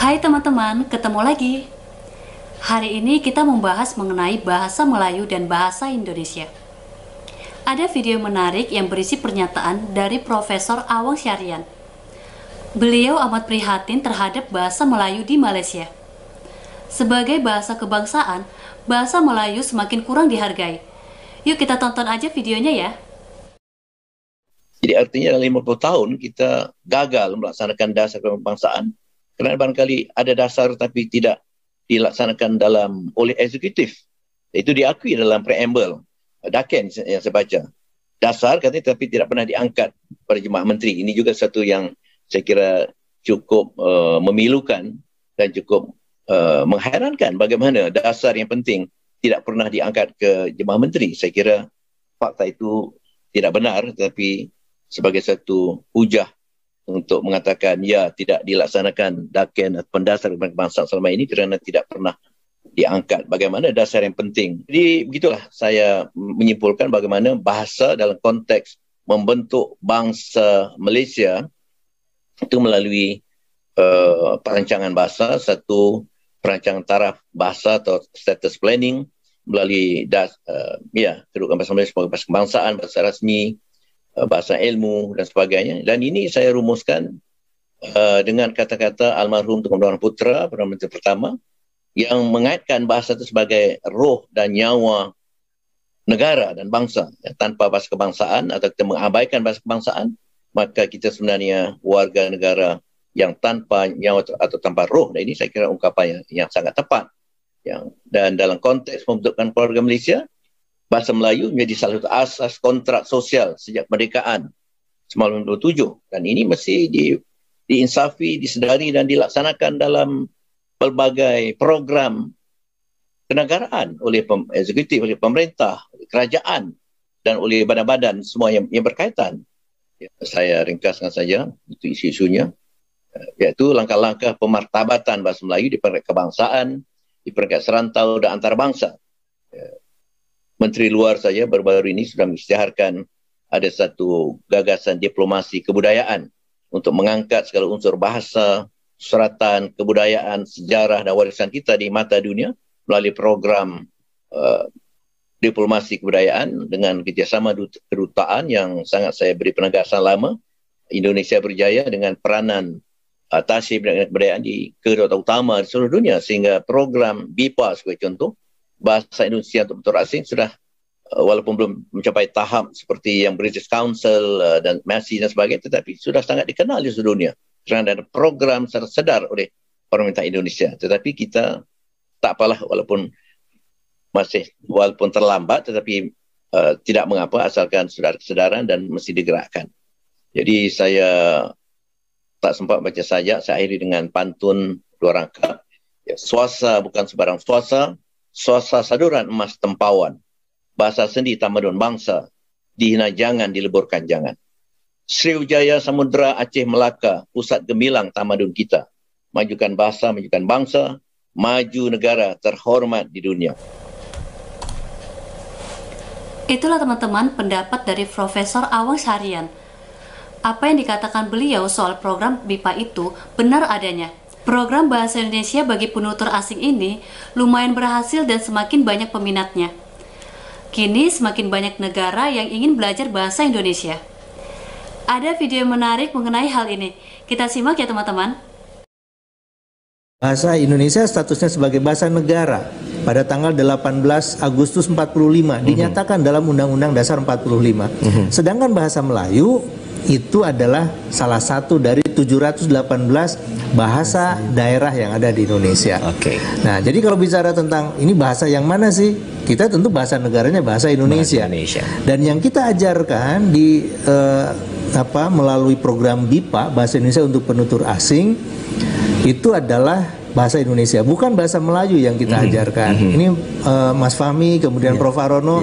Hai teman-teman, ketemu lagi. Hari ini kita membahas mengenai bahasa Melayu dan bahasa Indonesia. Ada video menarik yang berisi pernyataan dari Profesor Awang Syarian. Beliau amat prihatin terhadap bahasa Melayu di Malaysia. Sebagai bahasa kebangsaan, bahasa Melayu semakin kurang dihargai. Yuk kita tonton aja videonya ya. Jadi artinya dalam 50 tahun kita gagal melaksanakan dasar kebangsaan kerana barangkali ada dasar tapi tidak dilaksanakan oleh eksekutif. Itu diakui dalam preamble Daken yang saya baca. Dasar katanya tapi tidak pernah diangkat pada Jemaah Menteri. Ini juga satu yang saya kira cukup memilukan dan cukup mengherankan bagaimana dasar yang penting tidak pernah diangkat ke Jemaah Menteri. Saya kira fakta itu tidak benar, tetapi sebagai satu hujah untuk mengatakan ya tidak dilaksanakan Daken atau pendasar kebangsaan selama ini kerana tidak pernah diangkat bagaimana dasar yang penting. Jadi begitulah saya menyimpulkan bagaimana bahasa dalam konteks membentuk bangsa Malaysia itu melalui perancangan bahasa, satu perancangan taraf bahasa atau status planning melalui kedudukan bahasa Malaysia sebagai bahasa kebangsaan, bahasa rasmi, bahasa ilmu dan sebagainya. Dan ini saya rumuskan dengan kata-kata almarhum Tun Dr. Putra, Perdana Menteri pertama, yang mengaitkan bahasa itu sebagai roh dan nyawa negara dan bangsa. Tanpa bahasa kebangsaan atau kita mengabaikan bahasa kebangsaan, maka kita sebenarnya warga negara yang tanpa nyawa atau tanpa roh. Dan ini saya kira ungkapan yang sangat tepat. Dan dalam konteks pembentukan keluarga Malaysia, bahasa Melayu menjadi salah satu asas kontrak sosial sejak kemerdekaan 1947. Dan ini mesti diinsafi, disedari dan dilaksanakan dalam pelbagai program kenegaraan oleh eksekutif, oleh pemerintah, oleh kerajaan dan oleh badan-badan semua yang berkaitan. Saya ringkaskan saja itu isu-isunya, iaitu langkah-langkah pemartabatan bahasa Melayu di peringkat kebangsaan, di peringkat serantau dan antarabangsa. Menteri Luar saja baru-baru ini sudah mengisytiharkan ada satu gagasan diplomasi kebudayaan untuk mengangkat segala unsur bahasa, suratan, kebudayaan, sejarah dan warisan kita di mata dunia melalui program diplomasi kebudayaan dengan kerjasama kedutaan yang sangat saya beri penegasan lama. Indonesia berjaya dengan peranan tasib dan kebudayaan di kedutaan utama di seluruh dunia, sehingga program BIPA sebagai contoh, bahasa Indonesia untuk penutur asing sudah walaupun belum mencapai tahap seperti yang British Council dan MASI dan sebagainya, tetapi sudah sangat dikenal di seluruh dunia kerana ada program secara sedar oleh pemerintah Indonesia. Tetapi kita tak apalah walaupun terlambat, tetapi tidak mengapa asalkan sudah ada kesedaran dan mesti digerakkan. Jadi saya tak sempat baca saja, saya akhiri dengan pantun dua rangka. Suasa bukan sebarang suasa, suasa saduran emas tempawan, bahasa sendi tamadun bangsa, dihina jangan, dileburkan jangan. Sriwijaya Samudra Aceh Melaka, pusat gemilang tamadun kita. Majukan bahasa, majukan bangsa, maju negara terhormat di dunia. Itulah teman-teman pendapat dari Profesor Awang Syarian. Apa yang dikatakan beliau soal program BIPA itu benar adanya. Program Bahasa Indonesia bagi penutur asing ini lumayan berhasil dan semakin banyak peminatnya. Kini semakin banyak negara yang ingin belajar bahasa Indonesia. Ada video menarik mengenai hal ini. Kita simak ya teman-teman. Bahasa Indonesia statusnya sebagai bahasa negara pada tanggal 18 Agustus 45 dinyatakan dalam Undang-Undang Dasar 45. Sedangkan bahasa Melayu itu adalah salah satu dari 718 bahasa daerah yang ada di Indonesia. Nah, jadi kalau bicara tentang ini bahasa yang mana sih? Kita tentu bahasa negaranya bahasa Indonesia. Dan yang kita ajarkan di melalui program BIPA, Bahasa Indonesia untuk Penutur Asing, itu adalah bahasa Indonesia, bukan bahasa Melayu yang kita ajarkan. Ini Mas Fahmi, kemudian Prof. Arono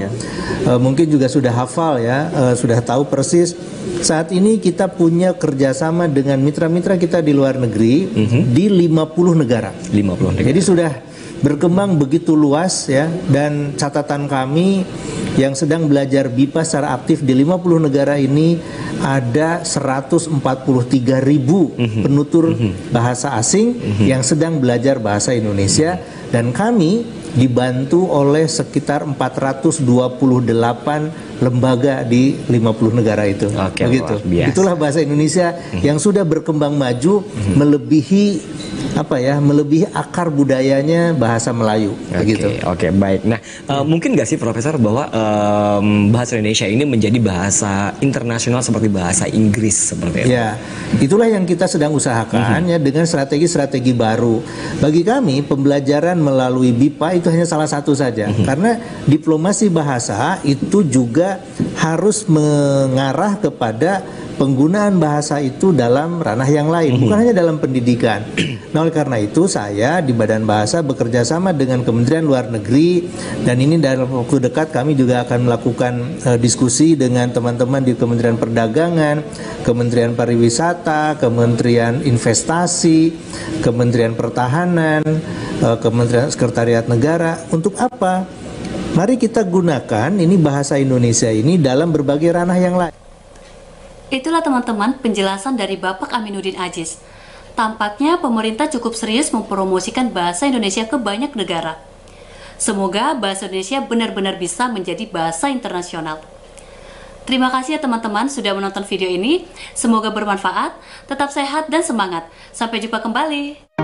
mungkin juga sudah hafal ya, sudah tahu persis. Saat ini kita punya kerjasama dengan mitra-mitra kita di luar negeri di 50 negara. 50 negara. Jadi sudah berkembang begitu luas ya, dan catatan kami yang sedang belajar BIPA secara aktif di 50 negara ini ada 143.000 penutur bahasa asing yang sedang belajar bahasa Indonesia, dan kami dibantu oleh sekitar 428 lembaga di 50 negara itu. Oke, begitu. luar biasa. Itulah bahasa Indonesia yang sudah berkembang maju melebihi melebihi akar budayanya bahasa Melayu. Begitu. Oke, baik. Nah, mungkin nggak sih Profesor bahwa bahasa Indonesia ini menjadi bahasa internasional seperti bahasa Inggris seperti itu? Ya, itulah yang kita sedang usahakan ya, dengan strategi-strategi baru. Bagi kami pembelajaran melalui BIPA itu hanya salah satu saja, karena diplomasi bahasa itu juga harus mengarah kepada penggunaan bahasa itu dalam ranah yang lain, bukan hanya dalam pendidikan. Nah, oleh karena itu saya di Badan Bahasa bekerja sama dengan Kementerian Luar Negeri, dan ini dalam waktu dekat kami juga akan melakukan diskusi dengan teman-teman di Kementerian Perdagangan, Kementerian Pariwisata, Kementerian Investasi, Kementerian Pertahanan, Kementerian Sekretariat Negara. Untuk apa? Mari kita gunakan ini bahasa Indonesia ini dalam berbagai ranah yang lain. Itulah teman-teman penjelasan dari Bapak Aminuddin Aziz. Tampaknya pemerintah cukup serius mempromosikan bahasa Indonesia ke banyak negara. Semoga bahasa Indonesia benar-benar bisa menjadi bahasa internasional. Terima kasih ya teman-teman sudah menonton video ini. Semoga bermanfaat, tetap sehat dan semangat. Sampai jumpa kembali.